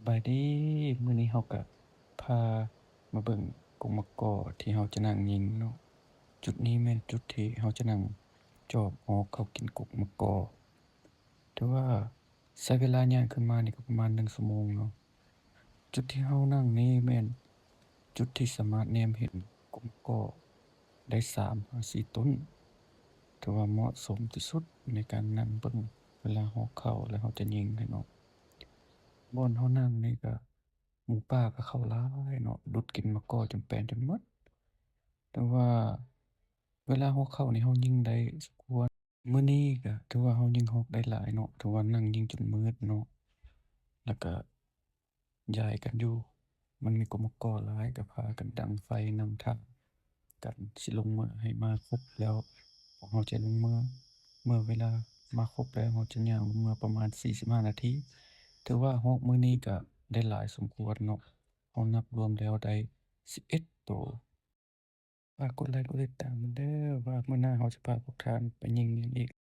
สบายดีมื้อนี้เราก็พามาเบิ่งกงมะกอกที่เราจะนั่งยิงเนาะจุดนี้แม่นจุดที่เราจะนั่งจอบหอกเข้ากินกกมะกอกแต่ว่าใช้เวลาย่างขึ้นมานี่ก็ประมาณ1ชั่วโมงเนาะจุดที่เรานั่งนี่แม่นจุดที่สามารถแนมเห็นกกมะกอกได้3-4ต้นถือว่าเหมาะสมที่สุดในการนั่งเบิ่งเวลาหอกเข้าแล้วเราจะยิงอะเนาะ บ่อนเรานั่งนี่ก็หมูป่าก็เข้าหลายเนาะดุดกินมะกอกจนแปลนจนหมดแต่ว่าเวลาเราเข้านี่เรายิงได้สมควรมื้อนี้ก็ถือว่าเรายิงฮอกได้หลายเนาะถือว่านั่งยิงจนมืดเนาะแล้วก็ย้ายกันอยู่มันมีกมกหลายก็พากันดังไฟนั่งท่ากันสิลงมื้อให้มาครบแล้วพวกเราจะลงมื้อเมื่อเวลามาครบแล้วเราจะย่างลงมื้อประมาณ45นาทีถือว่าฮอกมื้อนี้ก็ได้หลายสมควรเนาะเรานับรวมแล้วได้11ตัวฝากกดไลก์กดติดตามนำเด้อว่ามื้อหน้าเราจะพาพวกท่านไปยิงหยังอีก